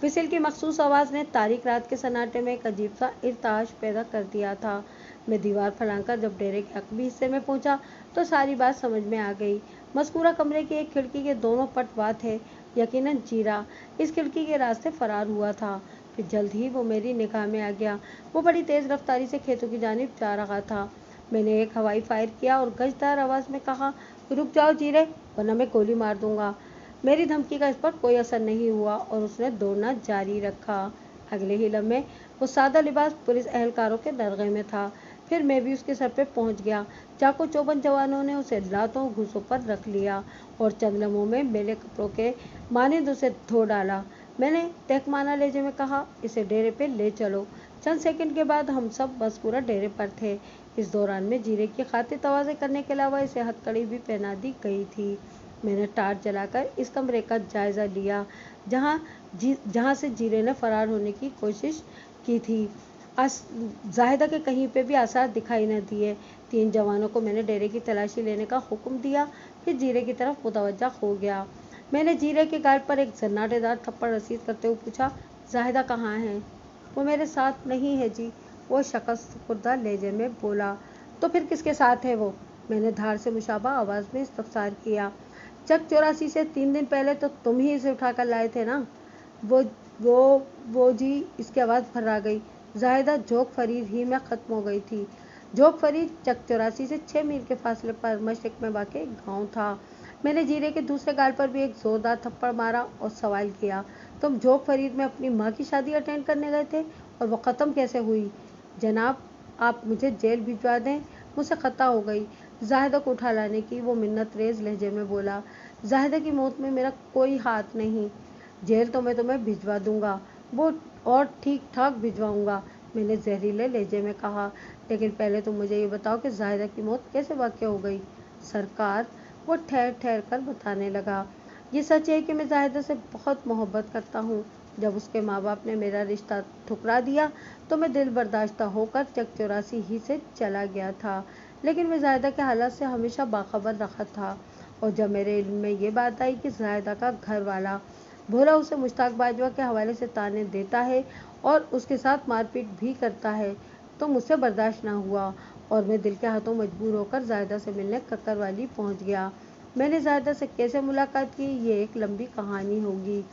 विसिल की मखसूस आवाज़ ने तारीक रात के सन्नाटे में एक अजीब सा इर्ताश पैदा कर दिया था। मैं दीवार फलांकर जब डेरे के अकबी हिस्से में पहुंचा तो सारी बात समझ में आ गई। मज़कूरा कमरे की एक खिड़की के दोनों पट वात है। यकीनन जीरा इस खिड़की के रास्ते फरार हुआ था। फिर जल्द ही वो मेरी निगाह में आ गया। वो बड़ी तेज़ रफ्तारी से खेतों की जानिब जा रहा था। मैंने एक हवाई फायर किया और गजदार आवाज़ में कहा, रुक जाओ जीरे, वरना मैं गोली मार दूंगा। मेरी धमकी का इस पर कोई असर नहीं हुआ और उसने दौड़ना जारी रखा। अगले ही लम्हे वो सादा लिबास पुलिस एहलकारों के दरगह में था। फिर मैं भी उसके सर पे पहुंच गया। चाको चौबंद जवानों ने उसे लातों घूसों पर रख लिया और चंद लम्हों में मेले कपड़ों के मानिंद उसे धो डाला। मैंने तहकमाना लहजे में कहा, इसे डेरे पे ले चलो। चंद सेकंड के बाद हम सब बस पूरा डेरे पर थे। इस दौरान में जीरे की खातिर तवाज़े करने के अलावा इसे हथकड़ी भी पहना दी गई थी। मैंने टार्च जलाकर इस कमरे का जायज़ा लिया जहाँ से जीरे ने फरार होने की कोशिश की थी। जाहिदा के कहीं पे भी आसार दिखाई न दिए। 3 जवानों को मैंने डेरे की तलाशी लेने का हुक्म दिया। फिर जीरे की तरफ मुतवज्जा हो गया। मैंने जीरे के गाल पर एक जन्नाटेदार थप्पड़ रसीद करते हुए पूछा, जाहिदा कहाँ है? वो मेरे साथ नहीं है जी, वो शख्स खुर्दा लहजे में बोला। तो फिर किसके साथ है वो? मैंने धार से मुशाबा आवाज़ में इस्तफसार किया। चक 84 से 3 दिन पहले तो तुम ही इसे उठाकर लाए थे ना? वो वो जी, इसकी आवाज़ भर्रा गई। जाहिदा जोक फरीद ही में ख़त्म हो गई थी। जोक फरीद चक 84 से 6 मील के फासले पर मशरिक में वाक़ एक गाँव था। मैंने जीरे के दूसरे गाल पर भी एक ज़ोरदार थप्पड़ मारा और सवाल किया, तुम जोक फरीद में अपनी माँ की शादी अटेंड करने गए थे और वो ख़त्म कैसे हुई? जनाब, आप मुझे जेल भिजवा दें, मुझसे ख़ता हो गई। जाहिदा को उठा लाने की वो मिन्नत रेज़ लहजे में बोला। जाहिदा की मौत में मेरा कोई हाथ नहीं। जेल तो मैं तुम्हें भिजवा दूंगा, वो और ठीक ठाक भिजवाऊंगा, मैंने जहरीले लहजे में कहा। लेकिन पहले तुम मुझे ये बताओ कि जाहिदा की मौत कैसे वाक़या हो गई? सरकार, वो ठहर ठहर कर बताने लगा, ये सच है कि मैं जाहिदा से बहुत मोहब्बत करता हूँ। जब उसके माँ बाप ने मेरा रिश्ता ठुकरा दिया तो मैं दिल बर्दाश्ता होकर चक 84 ही से चला गया था। लेकिन मैं जाहिदा के हालात से हमेशा बाखबर रखा था और जब मेरे इल्म में ये बात आई कि जाहिदा का घर वाला भोला उसे मुश्ताक बाजवा के हवाले से ताने देता है और उसके साथ मारपीट भी करता है तो मुझसे बर्दाश्त ना हुआ और मैं दिल के हाथों मजबूर होकर जाहिदा से मिलने कक्करवाली पहुंच गया। मैंने जाहिदा से कैसे मुलाकात की, ये एक लंबी कहानी होगी।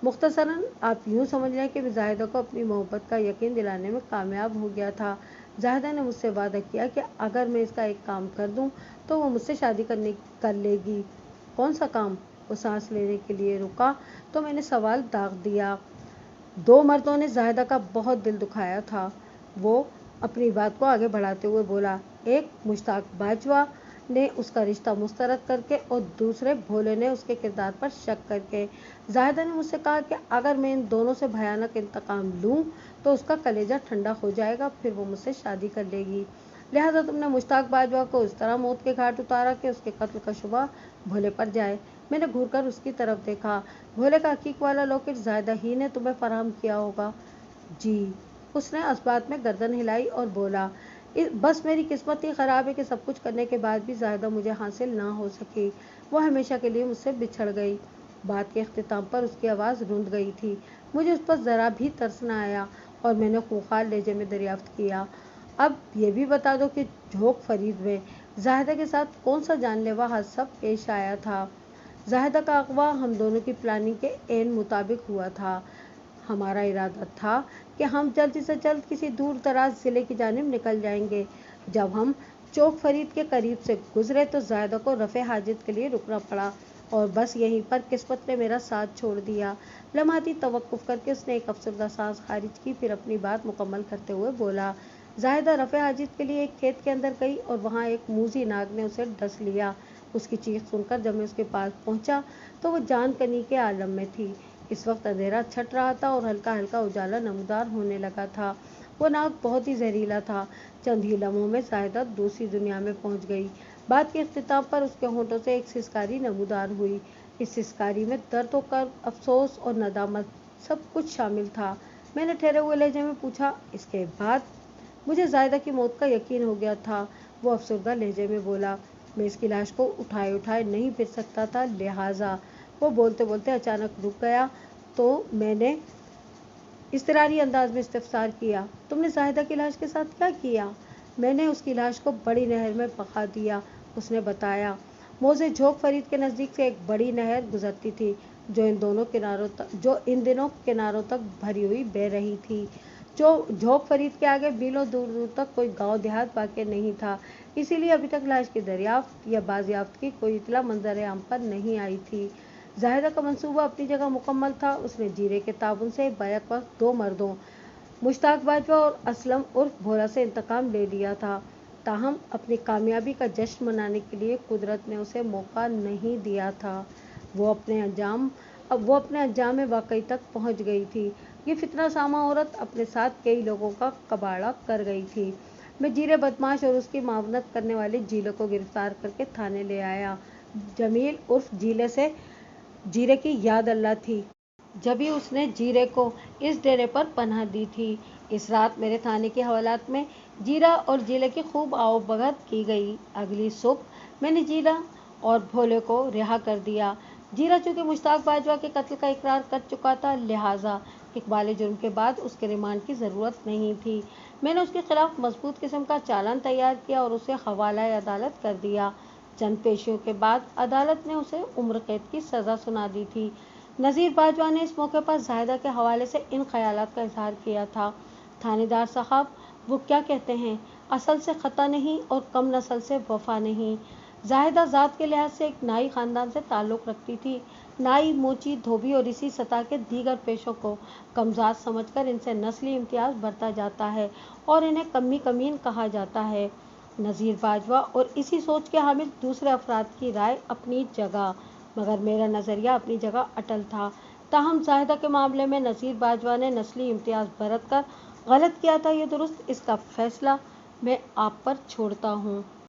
मुख्तसरन आप यूँ समझ लें कि मैं जाहिदा को अपनी मोहब्बत का यकीन दिलाने में कामयाब हो गया था। जाहिदा ने मुझसे वादा किया कि अगर मैं इसका एक काम कर दूं तो वो मुझसे शादी कर लेगी। कौन सा काम? वो सांस लेने के लिए रुका तो मैंने सवाल दाग दिया। 2 मर्दों ने जाहिदा का बहुत दिल दुखाया था। वो अपनी बात को आगे बढ़ाते हुए बोला, एक मुश्ताक बाजवा ने उसका रिश्ता मुस्तरद करके और दूसरे भोले ने उसके किरदार पर शक करके। जाहिदा ने मुझसे कहा कि अगर मैं इन दोनों से भयानक इंतकाम लूँ तो उसका कलेजा ठंडा हो जाएगा, फिर वो मुझसे शादी कर लेगी। लिहाजा तुमने मुश्ताक बाजवा को इस तरह मौत के घाट उतारा कि उसके कत्ल का शुबा भोले पर जाए। मैंने घूरकर उसकी तरफ देखा। भोले का हकीक वाला लॉकेट जाहिदा ही ने तुम्हें फराहम किया होगा। जी। उसने असबात में गर्दन हिलाई और बोला, बस मेरी किस्मत ही ख़राब है कि सब कुछ करने के बाद भी जाहिदा मुझे हासिल ना हो सकी। वो हमेशा के लिए मुझसे बिछड़ गई। बात के अख्तिताम पर उसकी आवाज़ रुंध गई थी। मुझे उस पर ज़रा भी तरस न आया और मैंने खूंखार लहजे में दरियाफ्त किया, अब ये भी बता दो कि झोंक फरीद में जाहिदा के साथ कौन सा जानलेवा हादसा पेश आया था? जाहिदा का अगवा हम दोनों की प्लानिंग के ऐन मुताबिक हुआ था। हमारा इरादा था कि हम जल्द से जल्द किसी दूर दराज ज़िले की जानिब निकल जाएंगे। जब हम चौक फरीद के करीब से गुजरे तो जाहिदा को रफ़े हाजित के लिए रुकना पड़ा और बस यहीं पर किस्मत ने मेरा साथ छोड़ दिया। लम्हाती तवक्कुफ़ करके उसने एक अफसरदा सांस खारिज की, फिर अपनी बात मुकम्मल करते हुए बोला, जाहिदा रफ़े हाजित के लिए एक खेत के अंदर गई और वहाँ एक मूजी नाग ने उसे डस लिया। उसकी चीख सुनकर जब मैं उसके पास पहुँचा तो वो जान कनी के आलम में थी। इस वक्त अंधेरा छट रहा था और हल्का हल्का उजाला नमूदार होने लगा था। वो नाग बहुत ही जहरीला था। चंद ही लम्हों में जाहिदा दूसरी दुनिया में पहुंच गई। बात के इख्तिताम पर उसके होंठों से एक सिसकारी नमूदार हुई। इस शिकारी में दर्द और अफसोस और नदामत सब कुछ शामिल था। मैंने ठहरे हुए लहजे में पूछा, इसके बाद? मुझे जायदा की मौत का यकीन हो गया था। वो अफसरदा लहजे में बोला, मैं इसकी लाश को उठाए उठाए नहीं फिर सकता था, लिहाजा। वो बोलते बोलते अचानक रुक गया तो मैंने इस्तरारी अंदाज में इस्तफसार किया, तुमने जाहिदा की लाश के साथ क्या किया? मैंने उसकी लाश को बड़ी नहर में बहा दिया, उसने बताया। मोज़े झोंक फरीद के नज़दीक से एक बड़ी नहर गुजरती थी जो इन दिनों किनारों तक भरी हुई बह रही थी। जो झोंक फरीद के आगे मीलों दूर दूर तक कोई गांव देहात वाक़ नहीं था, इसीलिए अभी तक लाश की दरियाफ्त या बाजियाफ्त की कोई इतला मंजर आम पर नहीं आई थी। जाहिदा का मंसूबा अपनी जगह मुकम्मल था। उसने जीरे के ताबुन से बैक वक्त 2 मर्दों मुश्ताक बाजवा और असलम उर्फ भोला से इंतकाम ले लिया था। ताहम अपनी कामयाबी का जश्न मनाने के लिए कुदरत ने उसे मौका नहीं दिया था। वो अपने अंजाम वाकई तक पहुंच गई थी। ये फितना सामा औरत अपने साथ कई लोगों का कबाड़ा कर गई थी। मैं जीरे बदमाश और उसकी मावनत करने वाले जीले को गिरफ्तार करके थाने ले आया। जमील उर्फ जीरे की याद अल्लाह थी। जब ही उसने जीरे को इस डेरे पर पनाह दी थी। इस रात मेरे थाने के हवालात में जीरा और जीले की खूब आओभगत की गई। अगली सुबह मैंने जीरा और भोले को रिहा कर दिया। जीरा चूंकि मुश्ताक बाजवा के कत्ल का इकरार कर चुका था, लिहाजा इकबाल जुर्म के बाद उसके रिमांड की ज़रूरत नहीं थी। मैंने उसके खिलाफ मजबूत किस्म का चालान तैयार किया और उसे हवाला अदालत कर दिया। चंद पेशियों के बाद अदालत ने उसे उम्र कैद की सज़ा सुना दी थी। नज़ीर बाजवा ने इस मौके पर जाहिदा के हवाले से इन ख्यालात का इजहार किया था। थानेदार साहब, वो क्या कहते हैं, असल से ख़ता नहीं और कम नस्ल से वफा नहीं। जाहिदा ज़ात के लिहाज से एक नाई ख़ानदान से ताल्लुक़ रखती थी। नाई, मोची, धोबी और इसी सतह के दीगर पेशों को कमज़ात समझकर इनसे नस्ली इम्तियाज़ बरता जाता है और इन्हें कमी कमीन कहा जाता है। नज़ीर बाजवा और इसी सोच के हामिल दूसरे अफराद की राय अपनी जगह, मगर मेरा नज़रिया अपनी जगह अटल था। ताहम जाहिदा के मामले में नज़ीर बाजवा ने नस्ली इम्तियाज़ बरत कर गलत किया था, ये दुरुस्त, इसका फैसला मैं आप पर छोड़ता हूँ।